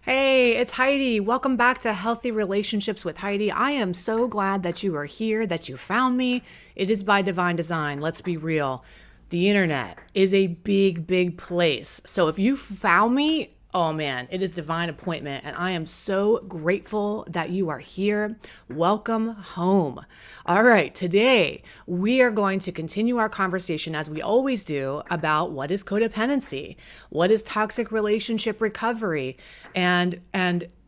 Hey, it's Heidi. Welcome back to Healthy Relationships with Heidi. I am so glad that you are here, that you found me. It is by divine design. Let's be real. The internet is a big, big place. So if you found me, oh man, it is divine appointment. And I am so grateful that you are here. Welcome home. All right, today we are going to continue our conversation as we always do about what is codependency, what is toxic relationship recovery, and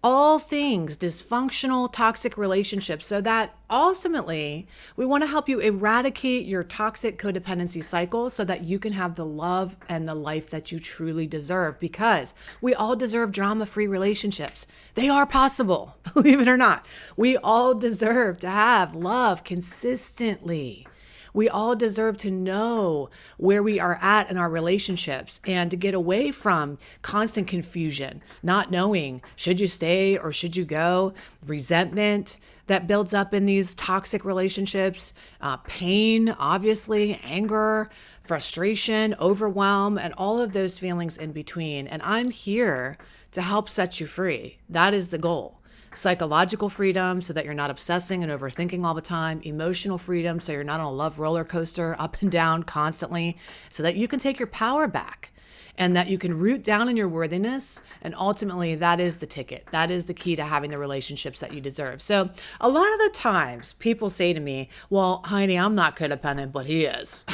all things dysfunctional toxic relationships, so that ultimately we want to help you eradicate your toxic codependency cycle so that you can have the love and the life that you truly deserve, because we all deserve drama-free relationships. They are possible, believe it or not. We all deserve to have love consistently. We all deserve to know where we are at in our relationships and to get away from constant confusion, not knowing should you stay or should you go, resentment that builds up in these toxic relationships, pain, obviously, anger, frustration, overwhelm, and all of those feelings in between. And I'm here to help set you free. That is the goal. Psychological freedom so that you're not obsessing and overthinking all the time. Emotional freedom so you're not on a love roller coaster up and down constantly, so that you can take your power back and that you can root down in your worthiness. And ultimately, that is the ticket. That is the key to having the relationships that you deserve. So a lot of the times people say to me, well, Heidi, I'm not codependent, but he is.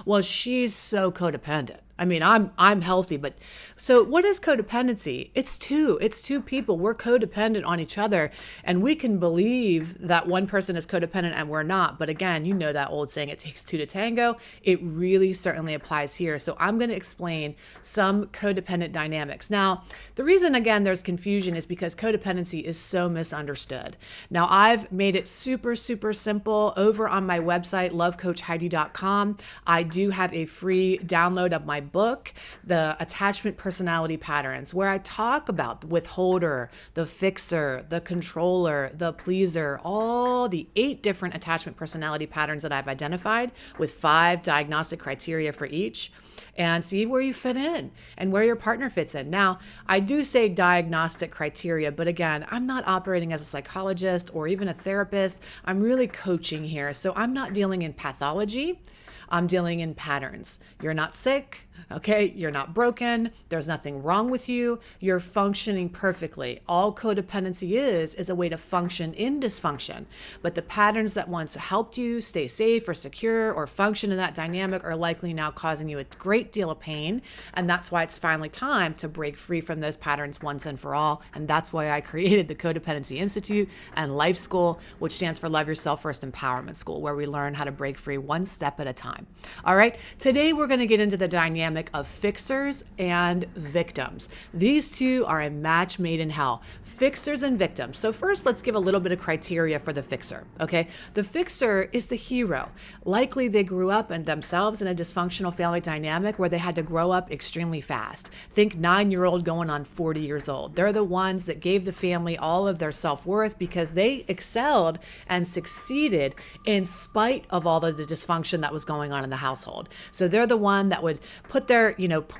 Well, she's so codependent. I mean, I'm healthy, but so what is codependency? It's two people. We're codependent on each other, and we can believe that one person is codependent and we're not. But again, you know that old saying, it takes two to tango. It really certainly applies here. So I'm going to explain some codependent dynamics. Now, the reason, again, there's confusion is because codependency is so misunderstood. Now, I've made it super, super simple over on my website, lovecoachheidi.com. I do have a free download of my book, The Attachment Personality Patterns, where I talk about the withholder, the fixer, the controller, the pleaser, all the 8 different attachment personality patterns that I've identified with 5 diagnostic criteria for each, and see where you fit in and where your partner fits in. Now, I do say diagnostic criteria, but again, I'm not operating as a psychologist or even a therapist. I'm really coaching here. So I'm not dealing in pathology. I'm dealing in patterns. You're not sick, okay? You're not broken. There's nothing wrong with you. You're functioning perfectly. All codependency is a way to function in dysfunction. But the patterns that once helped you stay safe or secure or function in that dynamic are likely now causing you a great deal of pain. And that's why it's finally time to break free from those patterns once and for all. And that's why I created the Codependency Institute and Life School, which stands for Love Yourself First Empowerment School, where we learn how to break free one step at a time. All right, today we're going to get into the dynamic of fixers and victims. These two are a match made in hell, fixers and victims. So first, let's give a little bit of criteria for the fixer, okay? The fixer is the hero. Likely they grew up and themselves in a dysfunctional family dynamic where they had to grow up extremely fast. Think 9-year-old going on 40 years old. They're the ones that gave the family all of their self-worth because they excelled and succeeded in spite of all of the dysfunction that was going on in the household. So they're the one that would put their,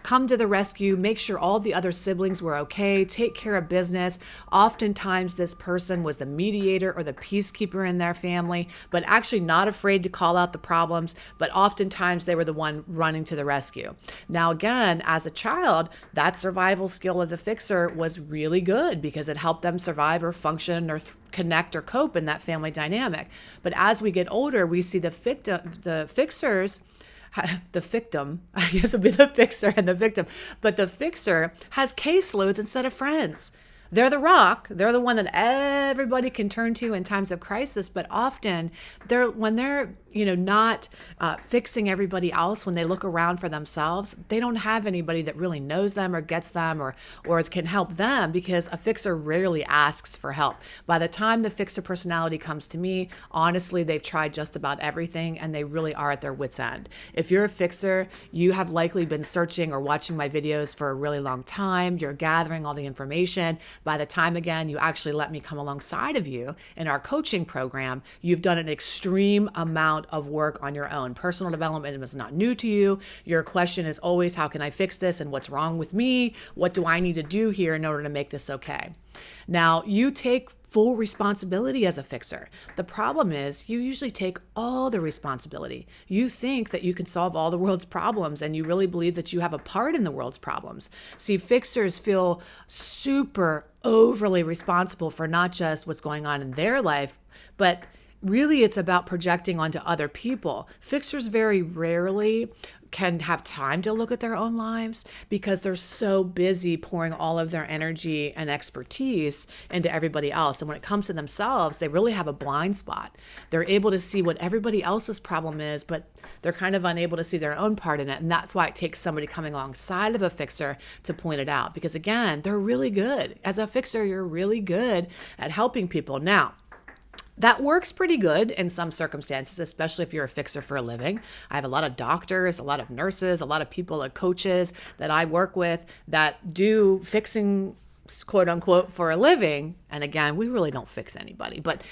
come to the rescue, make sure all the other siblings were okay, take care of business. Oftentimes this person was the mediator or the peacekeeper in their family, but actually not afraid to call out the problems, but oftentimes they were the one running to the rescue. Now again, as a child, that survival skill of the fixer was really good because it helped them survive or function or connect or cope in that family dynamic. But as we get older, we see the fixers, the victim, I guess would be the fixer and the victim, but the fixer has caseloads instead of friends. They're the rock. They're the one that everybody can turn to in times of crisis. But often, when they're not fixing everybody else, when they look around for themselves, they don't have anybody that really knows them or gets them or can help them, because a fixer rarely asks for help. By the time the fixer personality comes to me, honestly, they've tried just about everything and they really are at their wit's end. If you're a fixer, you have likely been searching or watching my videos for a really long time. You're gathering all the information. By the time, again, you actually let me come alongside of you in our coaching program, you've done an extreme amount of work on your own. Personal development is not new to you. Your question is always, how can I fix this? And what's wrong with me? What do I need to do here in order to make this okay? Now, you take full responsibility as a fixer. The problem is you usually take all the responsibility. You think that you can solve all the world's problems, and you really believe that you have a part in the world's problems. See, fixers feel super overly responsible for not just what's going on in their life, but really it's about projecting onto other people. Fixers very rarely can have time to look at their own lives because they're so busy pouring all of their energy and expertise into everybody else. And when it comes to themselves, they really have a blind spot. They're able to see what everybody else's problem is, but they're kind of unable to see their own part in it. And that's why it takes somebody coming alongside of a fixer to point it out. Because again, they're really good. As a fixer, you're really good at helping people. Now, that works pretty good in some circumstances, especially if you're a fixer for a living. I have a lot of doctors, a lot of nurses, a lot of people, coaches that I work with that do fixing, quote unquote, for a living. And again, we really don't fix anybody, but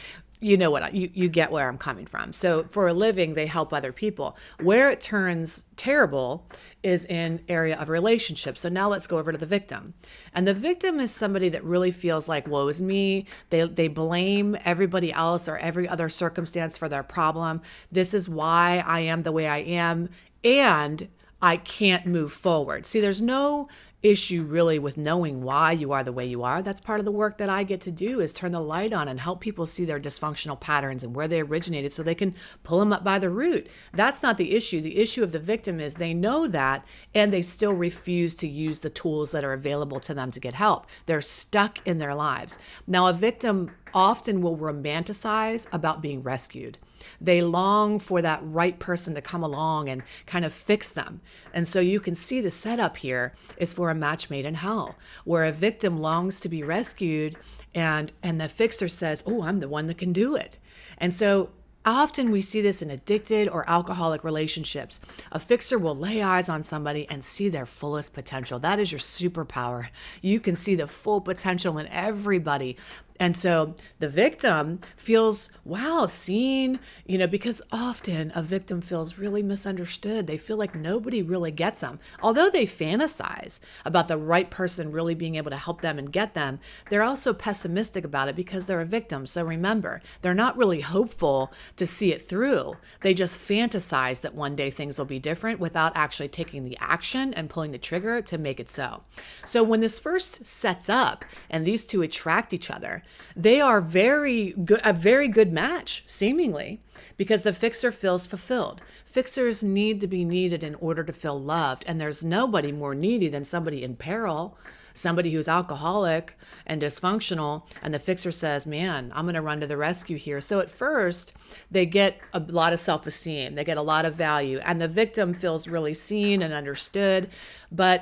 you know what, you get where I'm coming from. So for a living, they help other people. Where it turns terrible is in area of relationships. So now let's go over to the victim. And the victim is somebody that really feels like, woe is me. They blame everybody else or every other circumstance for their problem. This is why I am the way I am, and I can't move forward. See, there's no issue really with knowing why you are the way you are. That's part of the work that I get to do, is turn the light on and help people see their dysfunctional patterns and where they originated so they can pull them up by the root. That's not the issue. The issue of the victim is they know that and they still refuse to use the tools that are available to them to get help. They're stuck in their lives. Now, a victim often will romanticize about being rescued. They long for that right person to come along and kind of fix them. And so you can see the setup here is for a match made in hell, where a victim longs to be rescued and the fixer says, oh, I'm the one that can do it. And so often we see this in addicted or alcoholic relationships. A fixer will lay eyes on somebody and see their fullest potential. That is your superpower. You can see the full potential in everybody. And so the victim feels, wow, seen, because often a victim feels really misunderstood. They feel like nobody really gets them. Although they fantasize about the right person really being able to help them and get them, they're also pessimistic about it because they're a victim. So remember, they're not really hopeful to see it through. They just fantasize that one day things will be different without actually taking the action and pulling the trigger to make it so. So when this first sets up and these two attract each other, they are a very good match, seemingly, because the fixer feels fulfilled. Fixers need to be needed in order to feel loved, and there's nobody more needy than somebody in peril, somebody who's alcoholic and dysfunctional, and the fixer says, man, I'm going to run to the rescue here. So at first, they get a lot of self-esteem, they get a lot of value, and the victim feels really seen and understood, and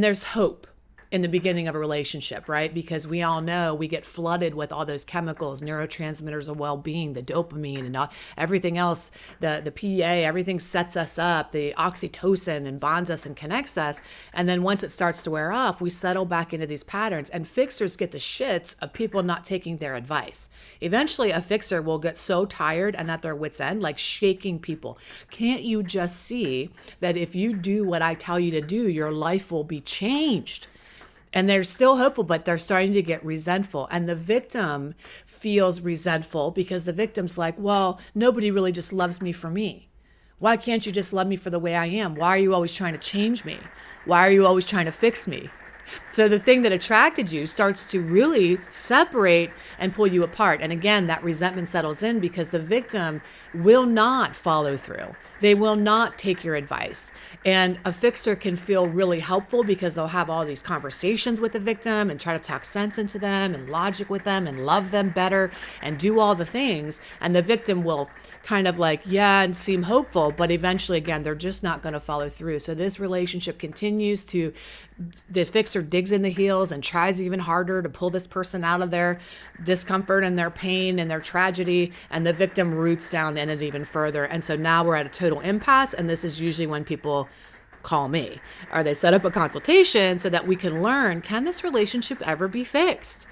there's hope in the beginning of a relationship, right? Because we all know we get flooded with all those chemicals, neurotransmitters of well-being, the dopamine and everything else, the PA, everything sets us up, the oxytocin and bonds us and connects us. And then once it starts to wear off, we settle back into these patterns, and fixers get the shits of people not taking their advice. Eventually, a fixer will get so tired and at their wits' end, like shaking people. Can't you just see that if you do what I tell you to do, your life will be changed? And they're still hopeful, but they're starting to get resentful. And the victim feels resentful because the victim's like, well, nobody really just loves me for me. Why can't you just love me for the way I am? Why are you always trying to change me? Why are you always trying to fix me? So the thing that attracted you starts to really separate and pull you apart. And again, that resentment settles in because the victim will not follow through. They will not take your advice. And a fixer can feel really helpful because they'll have all these conversations with the victim and try to talk sense into them and logic with them and love them better and do all the things. And the victim will kind of like, yeah, and seem hopeful, but eventually, again, they're just not going to follow through. So this relationship continues to, the fixer digs in the heels and tries even harder to pull this person out of their discomfort and their pain and their tragedy, and the victim roots down in it even further. And so now we're at a total impasse, and this is usually when people call me, or they set up a consultation so that we can learn, can this relationship ever be fixed?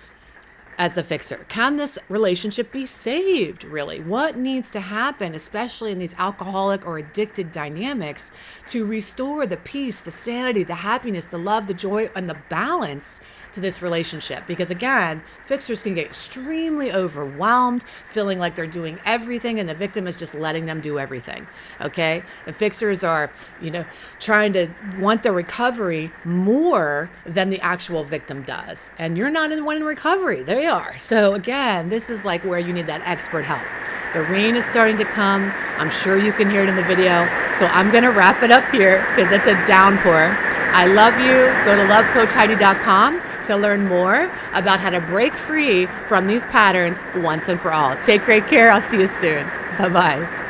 As the fixer, can this relationship be saved, really? What needs to happen, especially in these alcoholic or addicted dynamics, to restore the peace, the sanity, the happiness, the love, the joy, and the balance to this relationship? Because again, fixers can get extremely overwhelmed, feeling like they're doing everything and the victim is just letting them do everything, okay? And fixers are, trying to want the recovery more than the actual victim does. And you're not in one in recovery. They are. So again, this is like where you need that expert help. The rain is starting to come. I'm sure you can hear it in the video. So I'm going to wrap it up here because it's a downpour. I love you. Go to lovecoachheidi.com to learn more about how to break free from these patterns once and for all. Take great care. I'll see you soon. Bye-bye.